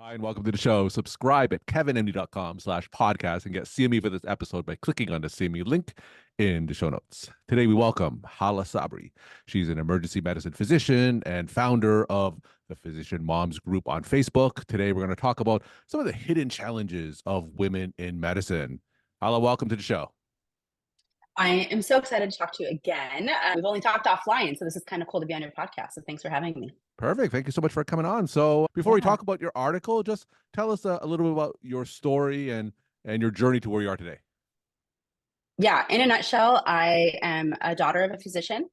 Hi, and welcome to the show. Subscribe at kevinmd.com/podcast and get CME for this episode by clicking on the CME link in the show notes. Today, we welcome Hala Sabry. She's an emergency medicine physician and founder of the Physician Moms Group on Facebook. Today, we're going to talk about some of the hidden challenges of women in medicine. Hala, welcome to the show. I am so excited to talk to you again. We've only talked offline, so this is kind of cool to be on your podcast. So thanks for having me. Perfect. Thank you so much for coming on. So before we Yeah. talk about your article, just tell us a little bit about your story and your journey to where you are today. Yeah, in a nutshell, I am a daughter of a physician,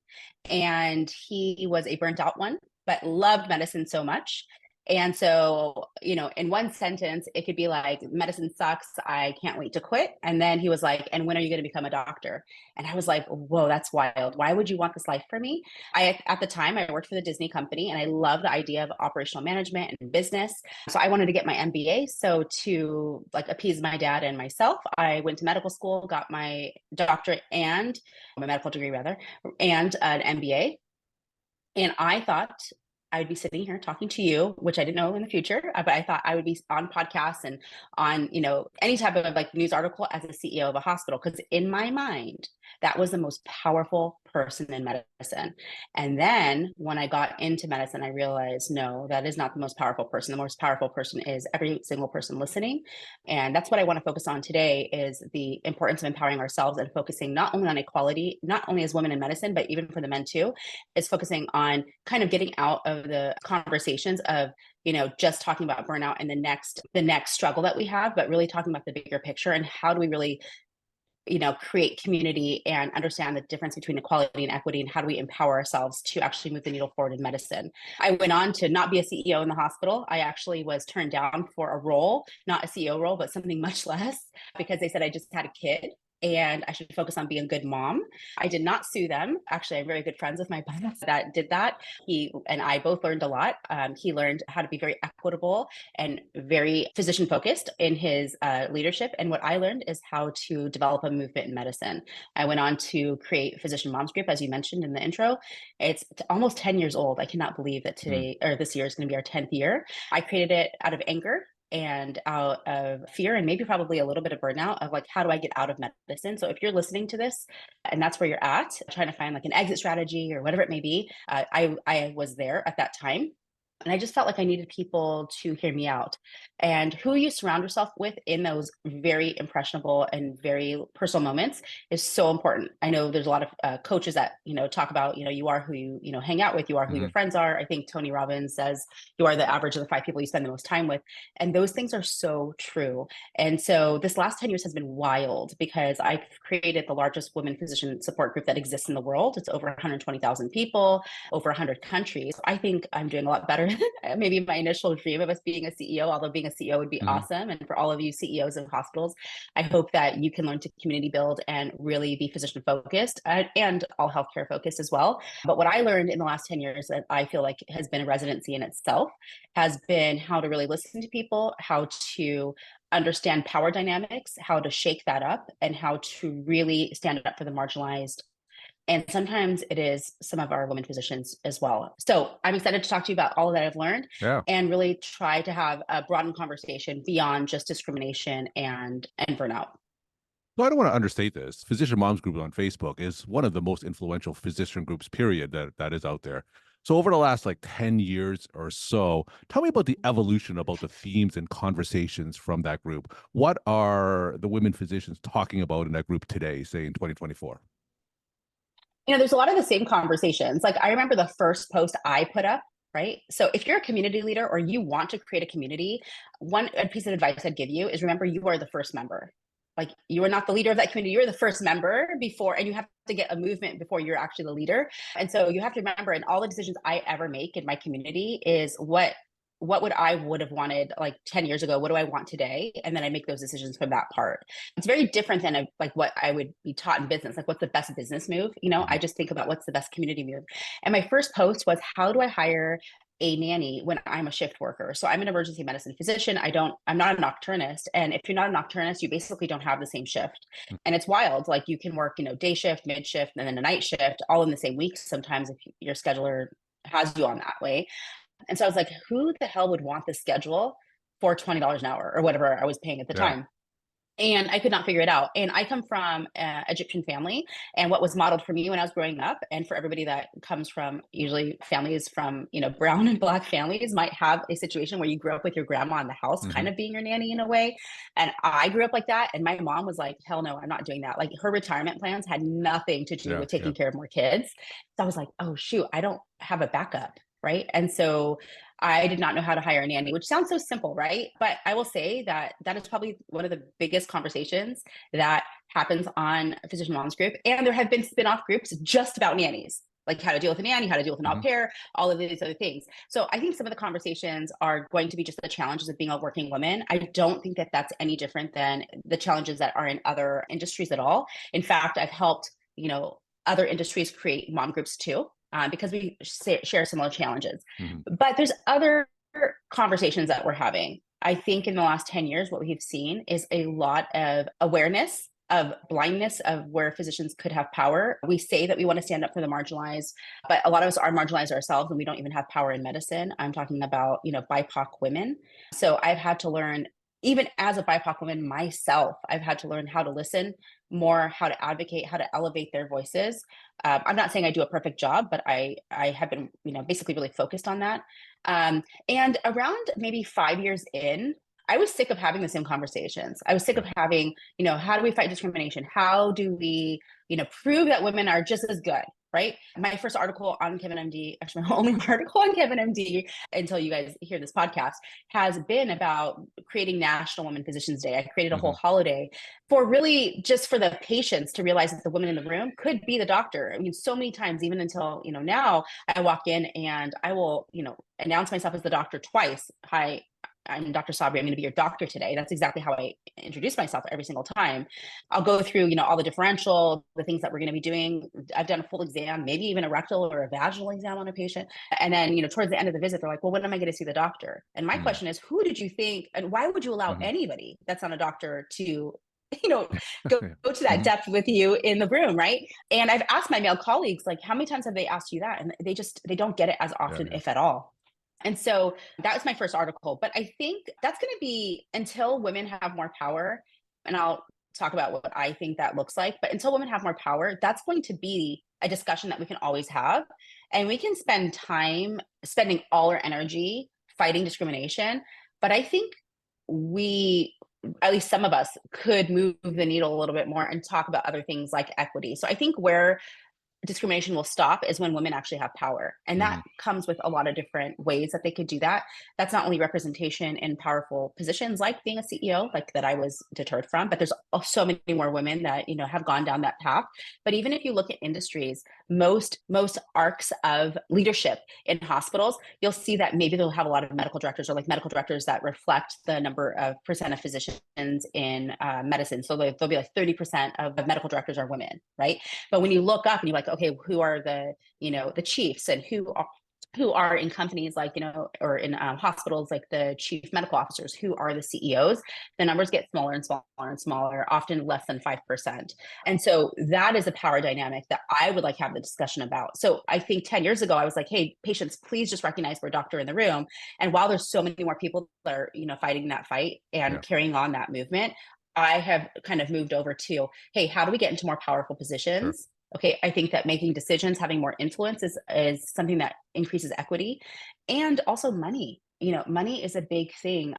and he was a burnt out one, but loved medicine so much. And so, in one sentence, it could be like, medicine sucks. I can't wait to quit. And then he was like, and when are you going to become a doctor? And I was like, whoa, that's wild. Why would you want this life for me? At the time, I worked for the Disney company, and I love the idea of operational management and business. So I wanted to get my MBA. So to like appease my dad and myself, I went to medical school, got my doctorate and my medical degree rather, and an MBA. And I thought I'd be sitting here talking to you, which I didn't know in the future, but I thought I would be on podcasts and on, any type of like news article as a CEO of a hospital. Because in my mind, that was the most powerful person in medicine. And then when I got into medicine, I realized, no, that is not the most powerful person. The most powerful person is every single person listening. And that's what I want to focus on today is the importance of empowering ourselves and focusing not only on equality, not only as women in medicine, but even for the men too, is focusing on kind of getting out of the conversations of just talking about burnout and the next struggle that we have, but really talking about the bigger picture and how do we really create community and understand the difference between equality and equity, and how do we empower ourselves to actually move the needle forward in medicine. I went on to not be a CEO in the hospital. I actually was turned down for a role, not a CEO role, but something much less, because they said I just had a kid and I should focus on being a good mom. I did not sue them. Actually, I'm very good friends with my boss that did that. He and I both learned a lot. He learned how to be very equitable and very physician focused in his leadership. And what I learned is how to develop a movement in medicine. I went on to create Physician Moms Group, as you mentioned in the intro. It's almost 10 years old. I cannot believe that today or this year is going to be our 10th year. I created it out of anger and out of fear and maybe probably a little bit of burnout of like, how do I get out of medicine? So if you're listening to this and that's where you're at, trying to find like an exit strategy or whatever it may be, I was there at that time. And I just felt like I needed people to hear me out. And who you surround yourself with in those very impressionable and very personal moments is so important. I know there's a lot of coaches that, talk about, you are who you hang out with, you are who your friends are. I think Tony Robbins says you are the average of the 5 people you spend the most time with. And those things are so true. And so this last 10 years has been wild because I've created the largest women physician support group that exists in the world. It's over 120,000 people, over 100 countries. I think I'm doing a lot better than maybe my initial dream of us being a CEO, although being a CEO would be awesome. And for all of you CEOs of hospitals, I hope that you can learn to community build and really be physician focused and all healthcare focused as well. But what I learned in the last 10 years that I feel like has been a residency in itself has been how to really listen to people, how to understand power dynamics, how to shake that up, and how to really stand up for the marginalized. And sometimes it is some of our women physicians as well. So I'm excited to talk to you about all that I've learned and really try to have a broadened conversation beyond just discrimination and burnout. So I don't want to understate this. Physician Moms Group on Facebook is one of the most influential physician groups, period, that is out there. So over the last like 10 years or so, tell me about the evolution, about the themes and conversations from that group. What are the women physicians talking about in that group today, say in 2024? There's a lot of the same conversations. Like I remember the first post I put up, right? So if you're a community leader or you want to create a community, one piece of advice I'd give you is remember you are the first member. Like you are not the leader of that community, you're the first member before, and you have to get a movement before you're actually the leader. And so you have to remember in all the decisions I ever make in my community is what would have wanted like 10 years ago, what do I want today? And then I make those decisions from that part. It's very different than like what I would be taught in business, like what's the best business move? I just think about what's the best community move. And my first post was, how do I hire a nanny when I'm a shift worker? So I'm an emergency medicine physician. I'm not a nocturnist. And if you're not a nocturnist, you basically don't have the same shift. And it's wild. Like you can work, day shift, mid shift, and then a night shift all in the same week. Sometimes if your scheduler has you on that way. And so I was like, who the hell would want this schedule for $20 an hour or whatever I was paying at the Yeah. time. And I could not figure it out. And I come from an Egyptian family, and what was modeled for me when I was growing up, and for everybody that comes from usually families from, brown and black families might have a situation where you grew up with your grandma in the house, Hmm. kind of being your nanny in a way. And I grew up like that. And my mom was like, hell no, I'm not doing that. Like her retirement plans had nothing to do Yeah. with Yeah. taking care of more kids. So I was like, oh, shoot, I don't have a backup. Right. And so I did not know how to hire a nanny, which sounds so simple, right? But I will say that that is probably one of the biggest conversations that happens on Physician Moms Group. And there have been spin-off groups just about nannies, like how to deal with a nanny, how to deal with an au Hmm. pair, all of these other things. So I think some of the conversations are going to be just the challenges of being a working woman. I don't think that that's any different than the challenges that are in other industries at all. In fact, I've helped, other industries create mom groups too, because we share similar challenges. Hmm. But there's other conversations that we're having. I think in the last 10 years, what we've seen is a lot of awareness of blindness of where physicians could have power. We say that we want to stand up for the marginalized, but a lot of us are marginalized ourselves and we don't even have power in medicine. I'm talking about, BIPOC women. So I've had to learn, even as a BIPOC woman myself, I've had to learn how to listen more, how to advocate, how to elevate their voices. I'm not saying I do a perfect job, but I have been, basically really focused on that. And around maybe 5 years in, I was sick of having the same conversations. I was sick of Yeah. having, how do we fight discrimination? How do we, prove that women are just as good? Right. My first article on Kevin MD, actually my only article on Kevin MD until you guys hear this podcast, has been about creating National Women Physicians Day. I created a whole Hmm. holiday for really just for the patients to realize that the woman in the room could be the doctor. I mean, so many times, even until, now I walk in and I will, announce myself as the doctor twice. Hi, I'm Dr. Sabry. I'm going to be your doctor today. That's exactly how I introduce myself every single time. I'll go through, all the differential, the things that we're going to be doing. I've done a full exam, maybe even a rectal or a vaginal exam on a patient. And then, towards the end of the visit, they're like, well, when am I going to see the doctor? And my Hmm. question is, who did you think, and why would you allow Hmm. anybody that's not a doctor to, you know, go Yeah. to that Hmm. depth with you in the room, right? And I've asked my male colleagues, like, how many times have they asked you that? And they don't get it as Yeah. often, Yeah. if at all. And so that was my first article. But I think that's going to be until women have more power. And I'll talk about what I think that looks like. But until women have more power, that's going to be a discussion that we can always have. And we can spend time spending all our energy fighting discrimination. But I think we, at least some of us, could move the needle a little bit more and talk about other things like equity. So I think where discrimination will stop is when women actually have power. And that Hmm. comes with a lot of different ways that they could do that. That's not only representation in powerful positions like being a CEO, like that I was deterred from, but there's so many more women that, have gone down that path. But even if you look at industries, most arcs of leadership in hospitals, you'll see that maybe they'll have a lot of medical directors or like medical directors that reflect the number of percent of physicians in medicine. So there'll be like 30% of medical directors are women, right? But when you look up and you're like, okay, who are the chiefs and who are in companies like, or in hospitals like the chief medical officers, who are the CEOs, the numbers get smaller and smaller and smaller, often less than 5%. And so that is a power dynamic that I would like have the discussion about. So I think 10 years ago, I was like, hey, patients, please just recognize we're a doctor in the room. And while there's so many more people that are, fighting that fight and Yeah. carrying on that movement, I have kind of moved over to, hey, how do we get into more powerful Sure. positions? Okay, I think that making decisions, having more influence is something that increases equity, and also money. Money is a big thing.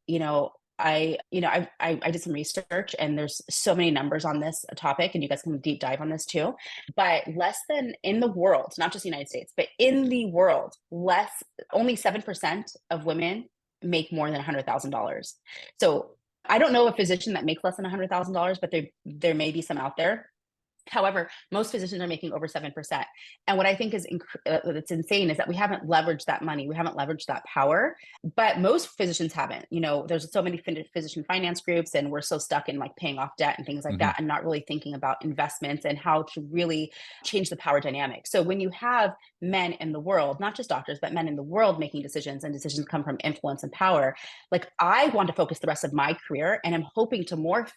I did some research, and there's so many numbers on this topic, and you guys can deep dive on this too. But less than in the world, not just the United States, but in the world, only 7% of women make more than $100,000. So I don't know a physician that makes less than $100,000, but there may be some out there. However, most physicians are making over 7%. And what I think is that's insane is that we haven't leveraged that money. We haven't leveraged that power, but most physicians haven't. There's so many physician finance groups, and we're so stuck in like paying off debt and things like Hmm. that, and not really thinking about investments and how to really change the power dynamic. So when you have men in the world, not just doctors, but men in the world making decisions, and decisions come from influence and power, like I want to focus the rest of my career, and I'm hoping to morph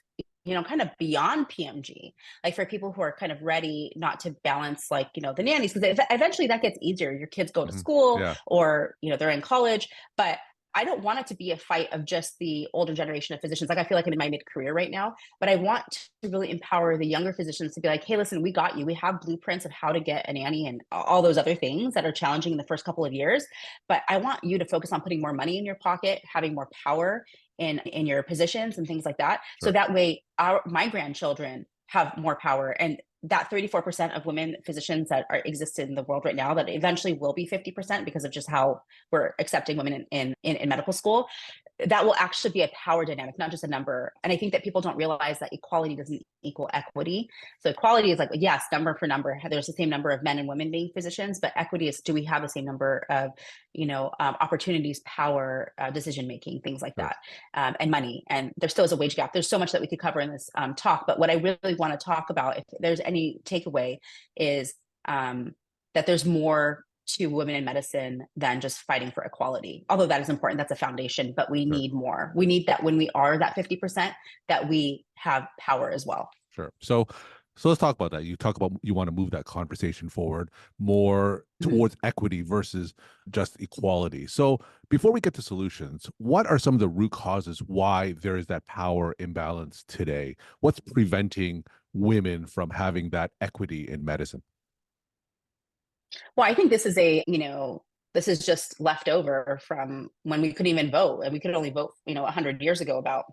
kind of beyond PMG, like for people who are kind of ready not to balance like, the nannies, because eventually that gets easier. Your kids go to Hmm. school Yeah. or, they're in college, but I don't want it to be a fight of just the older generation of physicians. Like I feel like I'm in my mid-career right now, but I want to really empower the younger physicians to be like, hey, listen, we got you. We have blueprints of how to get a nanny and all those other things that are challenging in the first couple of years. But I want you to focus on putting more money in your pocket, having more power in your positions and things like that. So Sure. that way my grandchildren have more power. And that 34% of women physicians that exist in the world right now, that eventually will be 50% because of just how we're accepting women in medical school, that will actually be a power dynamic, not just a number. And I think that people don't realize that equality doesn't equal equity. So equality is like, yes, number for number, there's the same number of men and women being physicians, but equity is, do we have the same number of, opportunities, power, decision making, things like Sure. that, and money. And there still is a wage gap. There's so much that we could cover in this talk, but what I really want to talk about, if there's any takeaway, is that there's more to women in medicine than just fighting for equality. Although that is important, that's a foundation, but we Sure. need more. We need that when we are that 50%, that we have power as well. Sure. So let's talk about that. You talk about you want to move that conversation forward more Mhm. towards equity versus just equality. So before we get to solutions, what are some of the root causes why there is that power imbalance today? What's preventing women from having that equity in medicine? Well, I think this is just left over from when we couldn't even vote, and we could only vote, 100 years ago about.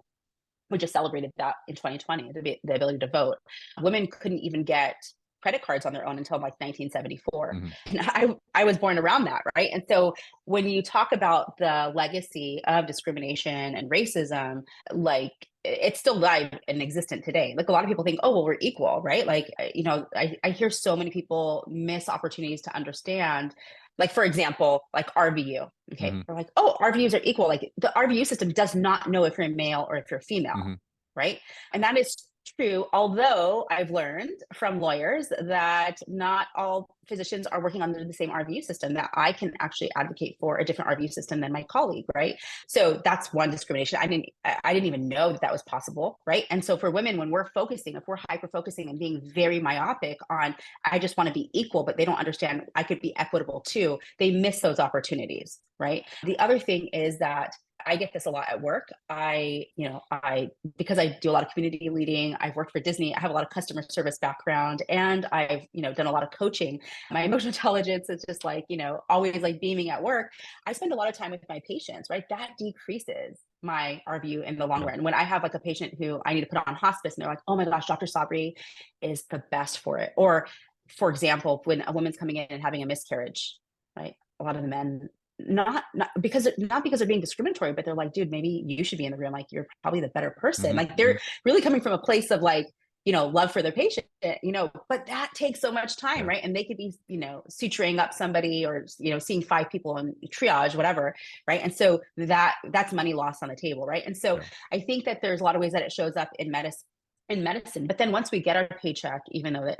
We just celebrated that in 2020, the ability to vote. Women couldn't even get credit cards on their own until like 1974. Hmm. And I was born around that, right? And so when you talk about the legacy of discrimination and racism, like it's still live and existent today. Like a lot of people think, oh, well, we're equal, right? Like, I hear so many people miss opportunities to understand, like, for example, like RVU. Okay. Hmm. We're like, oh, RVUs are equal. Like the RVU system does not know if you're male or if you're female, Hmm. right? And that is true. Although I've learned from lawyers that not all physicians are working under the same RVU system, that I can actually advocate for a different RVU system than my colleague, right? So that's one discrimination. I didn't even know that was possible, right? And so for women, when we're focusing, if we're hyper focusing and being very myopic on, I just want to be equal, but they don't understand I could be equitable too, they miss those opportunities, right? The other thing is that I get this a lot at work. Because I do a lot of community leading, I've worked for Disney, I have a lot of customer service background, and I've, done a lot of coaching. My emotional intelligence is just like, always like beaming at work. I spend a lot of time with my patients, right? That decreases my RVU in the long Yeah. run. When I have like a patient who I need to put on hospice and they're like, oh my gosh, Dr. Sabry is the best for it. Or for example, when a woman's coming in and having a miscarriage, right? A lot of the men, not because they're being discriminatory, but they're like, dude, maybe you should be in the room. Like you're probably the better person. Hmm. Like they're really coming from a place of like, love for their patient, but that takes so much time, Yeah. right? And they could be, suturing up somebody or, seeing 5 people in triage, whatever. Right. And so that's money lost on the table. Right. And so Yeah. I think that there's a lot of ways that it shows up in medicine. But then once we get our paycheck, even though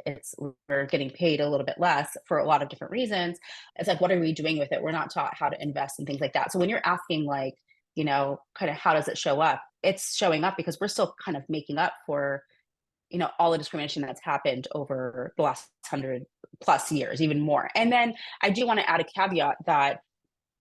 we're getting paid a little bit less for a lot of different reasons, it's like, what are we doing with it? We're not taught how to invest and things like that. So when you're asking like, kind of how does it show up? It's showing up because we're still kind of making up for, all the discrimination that's happened over the last 100+ years, even more. And then I do want to add a caveat that,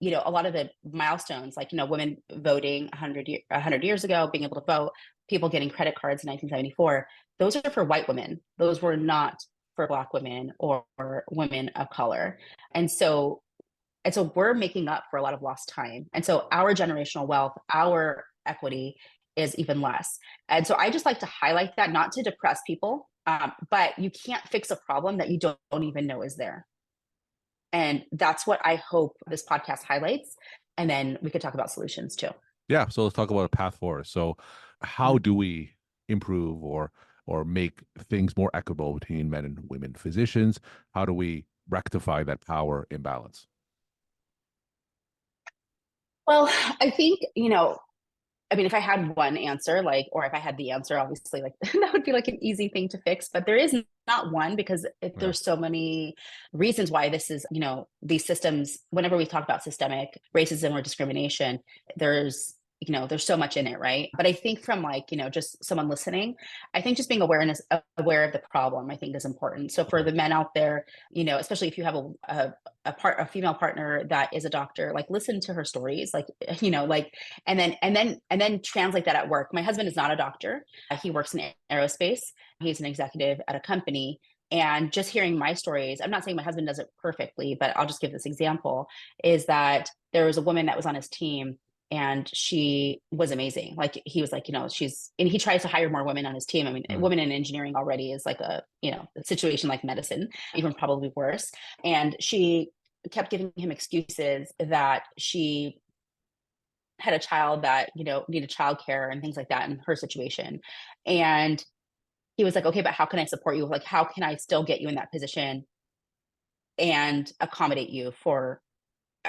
a lot of the milestones, like, women voting 100 years ago, being able to vote, people getting credit cards in 1974, those are for white women. Those were not for Black women or women of color. And so we're making up for a lot of lost time. And so our generational wealth, our equity is even less. And so I just like to highlight that, not to depress people, but you can't fix a problem that you don't even know is there. And that's what I hope this podcast highlights. And then we could talk about solutions too. Yeah. So let's talk about a path forward. So how Mhm. do we improve or make things more equitable between men and women physicians? How do we rectify that power imbalance? Well, I think, if I had one answer, like, or if I had the answer, obviously, like that would be like an easy thing to fix. But there is not one because Yeah. there's so many reasons why this is, these systems, whenever we talk about systemic racism or discrimination, there's so much in it, right? But I think from like, just someone listening, I think just being aware of the problem, I think is important. So for Okay. the men out there, especially if you have a female partner that is a doctor, like listen to her stories, like, like, and then translate that at work. My husband is not a doctor. He works in aerospace. He's an executive at a company. And just hearing my stories, I'm not saying my husband does it perfectly, but I'll just give this example, is that there was a woman that was on his team and she was amazing. Like he was like, and he tries to hire more women on his team. I mean, women in engineering already is like a situation like medicine, even probably worse. And she kept giving him excuses that she had a child that, needed childcare and things like that in her situation. And he was like, okay, but how can I support you? Like, how can I still get you in that position and accommodate you for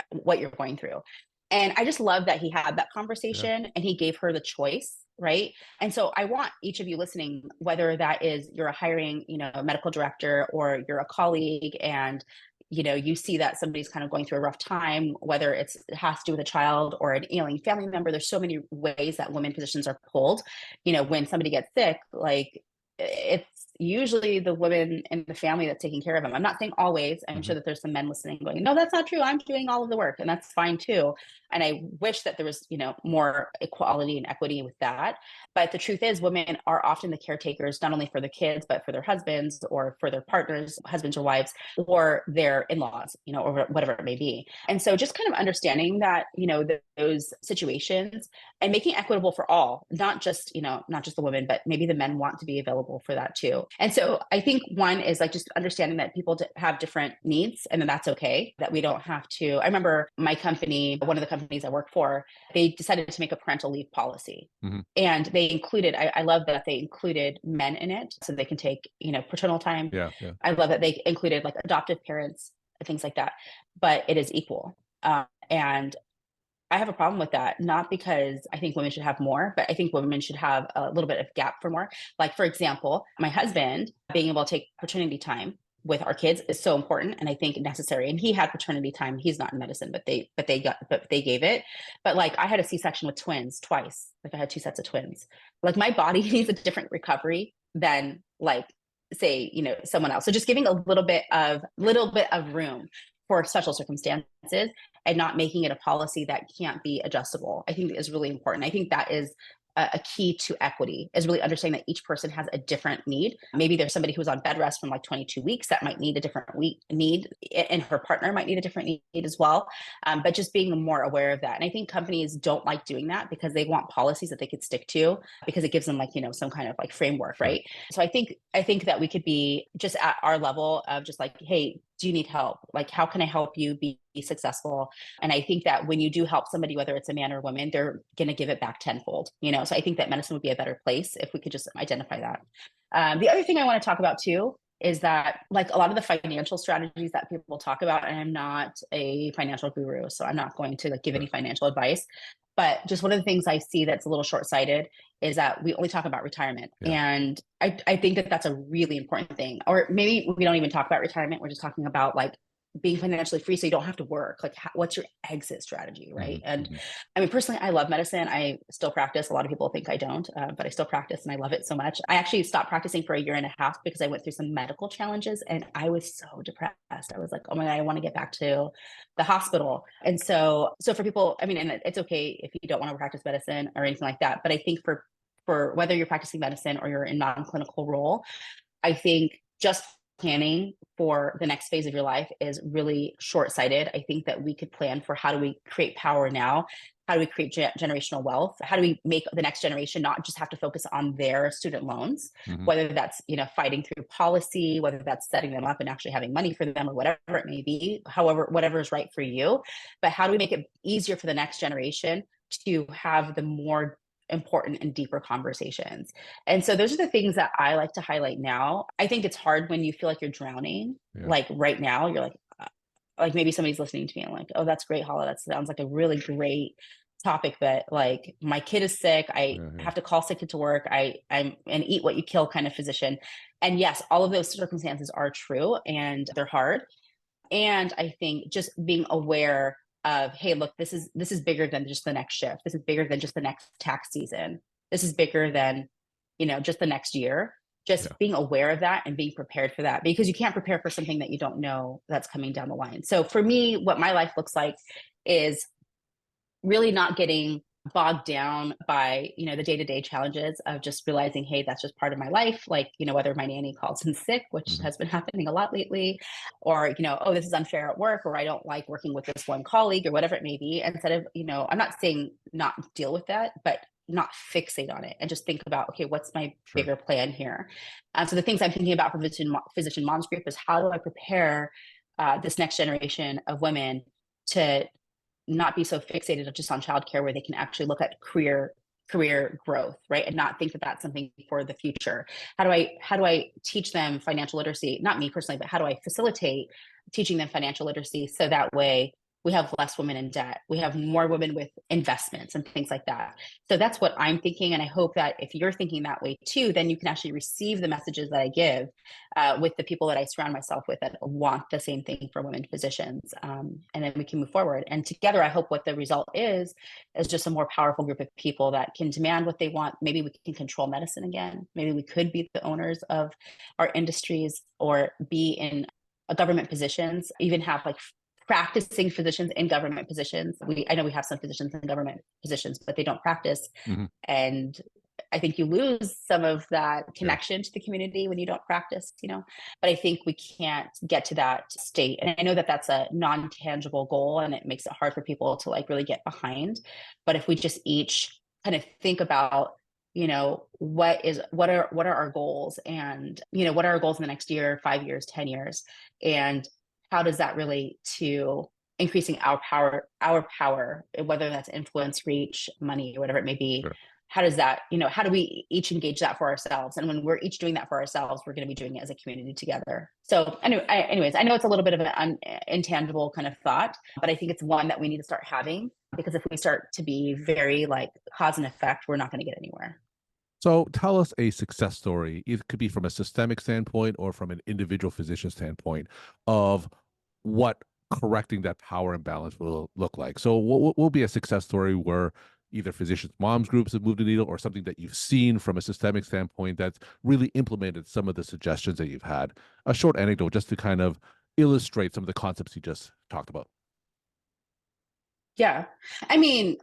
what you're going through? And I just love that he had that conversation and he gave her the choice, right? And so I want each of you listening, whether that is you're a hiring, a medical director, or you're a colleague and you see that somebody's kind of going through a rough time, whether it has to do with a child or an ailing family member. There's so many ways that women positions are pulled. When somebody gets sick, like it's usually the women in the family that's taking care of them. I'm not saying always. I'm sure that there's some men listening going, no, that's not true. I'm doing all of the work, and that's fine too. And I wish that there was, more equality and equity with that. But the truth is, women are often the caretakers, not only for the kids, but for their husbands or for their partners, husbands or wives, or their in-laws, or whatever it may be. And so just kind of understanding that, those situations and making equitable for all, not just the women, but maybe the men want to be available for that too. And so I think one is like just understanding that people have different needs, and then that's okay, that we don't have to. I remember my company, one of the companies I work for, they decided to make a parental leave policy. And they included, I love that they included men in it so they can take, paternal time. Yeah. I love that they included like adoptive parents, things like that, but it is equal. And I have a problem with that, not because I think women should have more, but I think women should have a little bit of gap for more. Like, for example, my husband being able to take paternity time with our kids is so important and I think necessary. And he had paternity time. He's not in medicine, but they gave it. But like I had a C-section with twins twice. Like I had 2 sets of twins. Like my body needs a different recovery than like say, someone else. So just giving a little bit of room for special circumstances and not making it a policy that can't be adjustable, I think is really important. I think that is a key to equity, is really understanding that each person has a different need. Maybe there's somebody who's on bed rest from like 22 weeks that might need a different need, and her partner might need a different need as well. But just being more aware of that. And I think companies don't like doing that because they want policies that they could stick to because it gives them like, some kind of like framework, right? So I think that we could be just at our level of just like, hey, do you need help? Like, how can I help you be successful? And I think that when you do help somebody, whether it's a man or a woman, they're going to give it back tenfold, So I think that medicine would be a better place if we could just identify that. The other thing I want to talk about too is that like a lot of the financial strategies that people talk about, and I'm not a financial guru, so I'm not going to like give any financial advice, but just one of the things I see that's a little short-sighted is that we only talk about retirement. And I think that that's a really important thing. Or maybe we don't even talk about retirement. We're just talking about like being financially free so you don't have to work. Like what's your exit strategy, right? And I mean, personally, I love medicine. I still practice. A lot of people think I don't, but I still practice and I love it so much. I actually stopped practicing for a year and a half because I went through some medical challenges and I was so depressed. I was like, oh my God, I want to get back to the hospital. And so for people, I mean, and it's okay if you don't want to practice medicine or anything like that. But I think for whether you're practicing medicine or you're in non-clinical role, I think just planning for the next phase of your life is really short-sighted. I think that we could plan for how do we create power now? How do we create generational wealth? How do we make the next generation not just have to focus on their student loans, whether that's, fighting through policy, whether that's setting them up and actually having money for them or whatever it may be, however, whatever is right for you. But how do we make it easier for the next generation to have the more important and deeper conversations? And so those are the things that I like to highlight now. I think it's hard when you feel like you're drowning, like right now, you're like maybe somebody's listening to me and like, oh, that's great, Hala. That sounds like a really great topic, but like my kid is sick. I have to call sick to work. I'm an eat what you kill kind of physician. And yes, all of those circumstances are true and they're hard. And I think just being aware of, hey, look, this is bigger than just the next shift. This is bigger than just the next tax season. This is bigger than, just the next year. just Yeah. being aware of that and being prepared for that, because you can't prepare for something that you don't know that's coming down the line. So for me, what my life looks like is really not getting bogged down by, the day-to-day challenges of just realizing, hey, that's just part of my life. Like, whether my nanny calls in sick, which Hmm. has been happening a lot lately, or, oh, this is unfair at work, or I don't like working with this one colleague, or whatever it may be. Instead of, I'm not saying not deal with that, but not fixate on it and just think about, okay, what's my Sure. bigger plan here? So the things I'm thinking about for physician moms group is, how do I prepare this next generation of women to not be so fixated just on childcare, where they can actually look at career growth, right? And not think that that's something for the future. How do I teach them financial literacy? Not me personally, but how do I facilitate teaching them financial literacy, so that way we have less women in debt, we have more women with investments and things like that. So that's what I'm thinking. And I hope that if you're thinking that way too, then you can actually receive the messages that I give with the people that I surround myself with that want the same thing for women physicians. And then we can move forward. And together, I hope what the result is just a more powerful group of people that can demand what they want. Maybe we can control medicine again. Maybe we could be the owners of our industries, or be in government positions, even have like practicing physicians in government positions. I know we have some physicians in government positions, but they don't practice. Hmm. And I think you lose some of that Yeah. connection to the community when you don't practice, but I think we can't get to that state. And I know that that's a non-tangible goal, and it makes it hard for people to like really get behind. But if we just each kind of think about, what are our goals, and, what are our goals in the next year, 5 years, 10 years, and how does that relate to increasing our power, whether that's influence, reach, money, or whatever it may be. Sure. How does that, how do we each engage that for ourselves? And when we're each doing that for ourselves, we're going to be doing it as a community together. So anyways, I know it's a little bit of an intangible kind of thought, but I think it's one that we need to start having, because if we start to be very like cause and effect, we're not going to get anywhere. So tell us a success story. It could be from a systemic standpoint or from an individual physician standpoint of what correcting that power imbalance will look like. So what will be a success story where either physicians moms groups have moved the needle, or something that you've seen from a systemic standpoint that's really implemented some of the suggestions that you've had? A short anecdote just to kind of illustrate some of the concepts you just talked about. Yeah. I mean,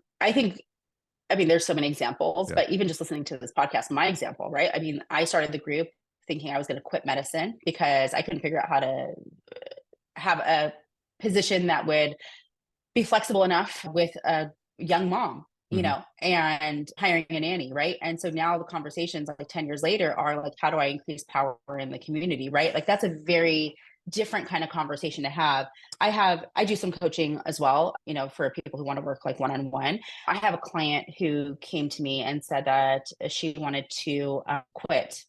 there's so many examples, Yeah. but even just listening to this podcast, my example, right? I mean, I started the group thinking I was going to quit medicine because I couldn't figure out how to have a position that would be flexible enough with a young mom, Hmm. and hiring a nanny, right? And so now the conversations like 10 years later are like, how do I increase power in the community, right? Like that's a very different kind of conversation to have. I do some coaching as well, for people who want to work like one-on-one. I have a client who came to me and said that she wanted to quit.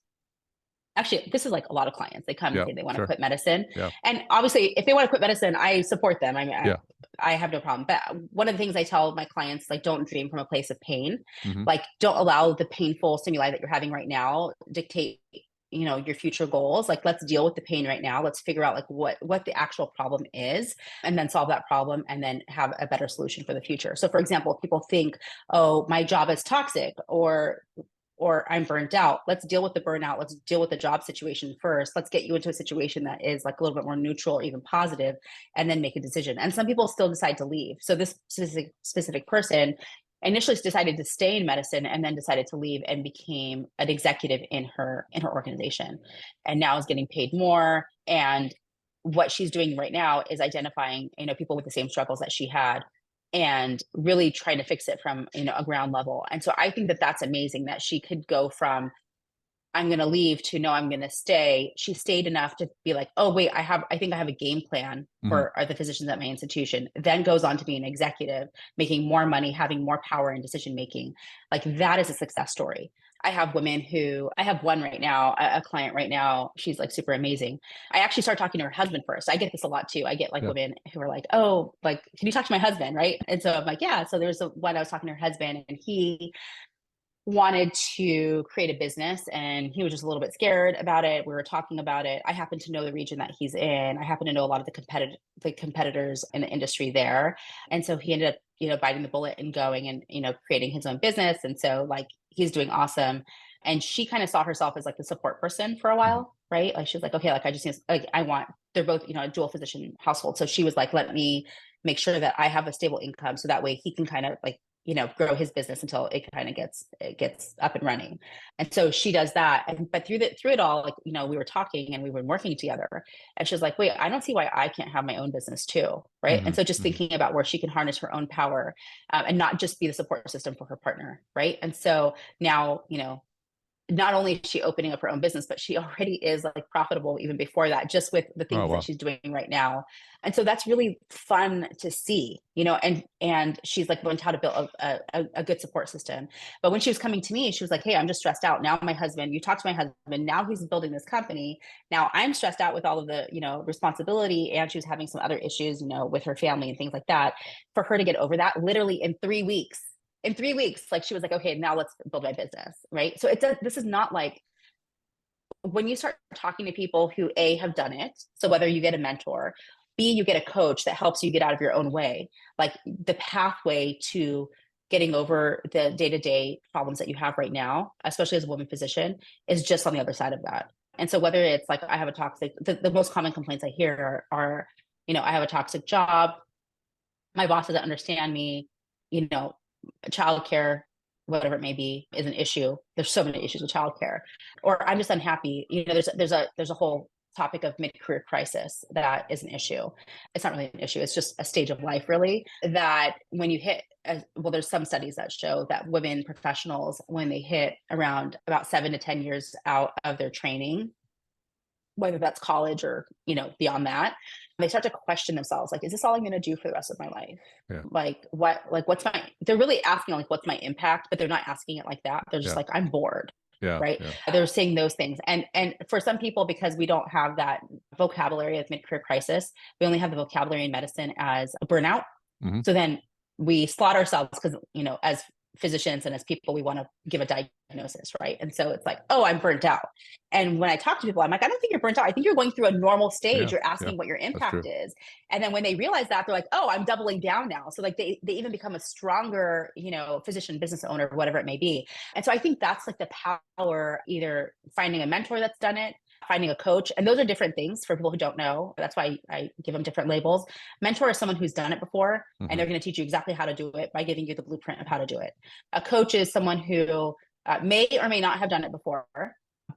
Actually, this is like a lot of clients. They come and Yeah. say they want to Sure. quit medicine. Yeah. And obviously, if they want to quit medicine, I support them. I mean, Yeah. I have no problem. But one of the things I tell my clients, like, don't dream from a place of pain. Hmm. Like, don't allow the painful stimuli that you're having right now dictate, your future goals. Like, let's deal with the pain right now. Let's figure out like what the actual problem is, and then solve that problem, and then have a better solution for the future. So, for example, people think, oh, my job is toxic, or I'm burnt out. Let's deal with the burnout. Let's deal with the job situation first. Let's get you into a situation that is like a little bit more neutral or even positive, and then make a decision. And some people still decide to leave. So this specific person initially decided to stay in medicine, and then decided to leave and became an executive in her organization, and now is getting paid more. And what she's doing right now is identifying, people with the same struggles that she had, and really trying to fix it from, a ground level. And so I think that that's amazing that she could go from I'm going to leave to no, I'm going to stay. She stayed enough to be like, oh wait, I think I have a game plan Hmm. for the physicians at my institution. Then goes on to be an executive, making more money, having more power in decision making. Like that is a success story. I have one right now, a client right now. She's like super amazing. I actually start talking to her husband first. I get this a lot too. I get like Yeah. women who are like, oh, like, can you talk to my husband? Right. And so I'm like, yeah. So there's one I was talking to her husband, and he wanted to create a business, and he was just a little bit scared about it. We were talking about it. I happen to know the region that he's in. I happen to know a lot of the competitors in the industry there. And so he ended up, biting the bullet and going and, creating his own business. And so like he's doing awesome. And she kind of saw herself as like the support person for a while, right? Like she was like, okay, like I just need, like I want, they're both, a dual physician household. So she was like, let me make sure that I have a stable income so that way he can kind of like, grow his business until it gets up and running. And so she does that. But through it all, like, we were talking and we were working together, and she was like, wait, I don't see why I can't have my own business too. Right. And so just thinking about where she can harness her own power, and not just be the support system for her partner. Right. And so now, not only is she opening up her own business, but she already is like profitable even before that, just with the things that she's doing right now. And so that's really fun to see, and she's like learned how to build a good support system. But when she was coming to me, she was like, hey, I'm just stressed out. Now you talk to my husband, now he's building this company. Now I'm stressed out with all of the, responsibility. And she was having some other issues, with her family and things like that. For her to get over that literally in 3 weeks, like she was like, okay, now let's build my business. Right. So this is not like, when you start talking to people who have done it. So whether you get a mentor, B, you get a coach that helps you get out of your own way, like the pathway to getting over the day-to-day problems that you have right now, especially as a woman physician, is just on the other side of that. And so whether it's like, I have a toxic, the most common complaints I hear are, I have a toxic job. My boss doesn't understand me, childcare, whatever it may be, is an issue. There's so many issues with childcare, or I'm just unhappy. There's a whole topic of mid-career crisis that is an issue. It's not really an issue. It's just a stage of life, really, that when you hit, well, there's some studies that show that women professionals, when they hit around about 7 to 10 years out of their training, whether that's college or, beyond that, they start to question themselves. Like, is this all I'm going to do for the rest of my life? Yeah. They're really asking like, what's my impact, but they're not asking it like that. They're just like, I'm bored. Yeah. Right. Yeah. They're saying those things. And for some people, because we don't have that vocabulary of mid-career crisis, we only have the vocabulary in medicine as a burnout. So then we slot ourselves because, as physicians and as people, we want to give a diagnosis, right? And so it's like, oh, I'm burnt out. And when I talk to people, I'm like, I don't think you're burnt out. I think you're going through a normal stage. You're asking what your impact is. And then when they realize that, they're like, oh, I'm doubling down now. So like they even become a stronger, physician, business owner, whatever it may be. And so I think that's like the power, either finding a mentor that's done it, finding a coach. And those are different things for people who don't know. That's why I give them different labels. Mentor is someone who's done it before, and they're going to teach you exactly how to do it by giving you the blueprint of how to do it. A coach is someone who may or may not have done it before,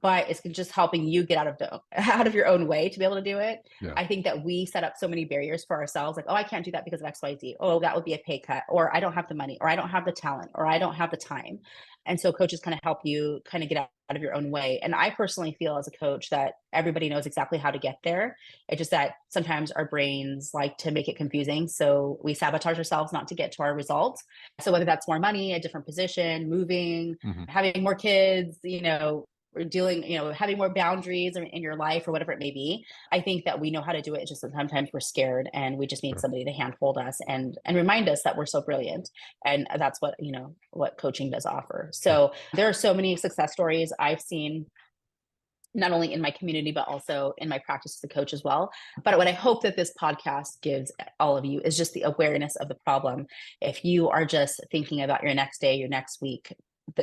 but it's just helping you get out of your own way to be able to do it. Yeah. I think that we set up so many barriers for ourselves, like, oh, I can't do that because of XYZ. Oh, that would be a pay cut, or I don't have the money, or I don't have the talent, or I don't have the time. And so coaches kind of help you kind of get out of your own way. And I personally feel as a coach that everybody knows exactly how to get there. It's just that sometimes our brains like to make it confusing. So we sabotage ourselves not to get to our results. So whether that's more money, a different position, moving, having more kids, or dealing, having more boundaries in your life or whatever it may be. I think that we know how to do it. It's just that sometimes we're scared and we just need somebody to handhold us and remind us that we're so brilliant. And that's what coaching does offer. So there are so many success stories I've seen, not only in my community, but also in my practice as a coach as well. But what I hope that this podcast gives all of you is just the awareness of the problem. If you are just thinking about your next day, your next week,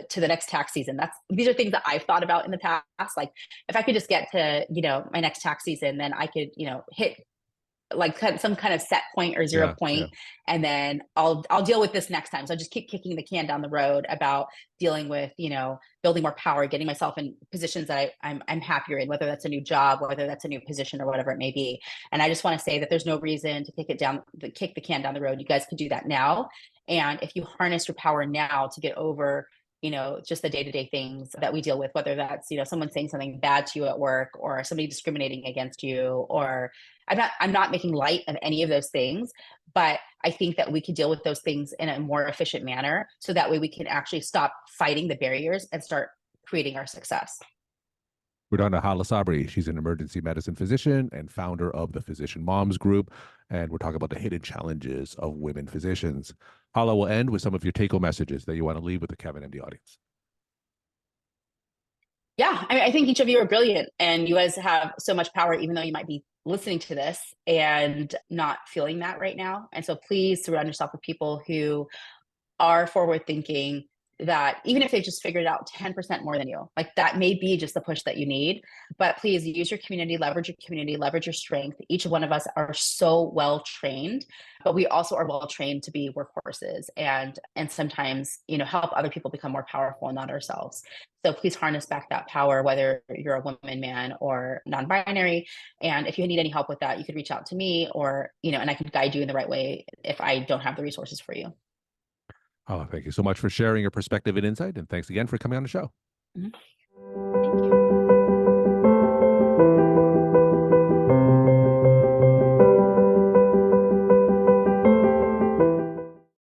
to the next tax season, these are things that I've thought about in the past. Like, if I could just get to, my next tax season, then I could, hit like some kind of set point or zero point. And then I'll deal with this next time. So I just keep kicking the can down the road about dealing with, building more power, getting myself in positions that I'm happier in, whether that's a new job, whether that's a new position or whatever it may be. And I just want to say that there's no reason to kick the can down the road. You guys can do that now. And if you harness your power now to get over, just the day-to-day things that we deal with, whether that's, someone saying something bad to you at work, or somebody discriminating against you, or I'm not making light of any of those things, but I think that we could deal with those things in a more efficient manner. So that way we can actually stop fighting the barriers and start creating our success. We're talking to Hala Sabry. She's an emergency medicine physician and founder of the Physician Moms Group. And we're talking about the hidden challenges of women physicians. Hala, will end with some of your take-home messages that you want to leave with the Kevin and the audience. Yeah, I think each of you are brilliant, and you guys have so much power, even though you might be listening to this and not feeling that right now. And so please surround yourself with people who are forward thinking, that even if they just figured it out 10% more than you, like that may be just the push that you need. But please use your community, leverage your strength. Each one of us are so well trained, but we also are well trained to be workhorses and sometimes, help other people become more powerful and not ourselves. So please harness back that power, whether you're a woman, man, or non-binary. And if you need any help with that, you could reach out to me, or, and I can guide you in the right way if I don't have the resources for you. Oh, thank you so much for sharing your perspective and insight. And thanks again for coming on the show. Mm-hmm. Thank you.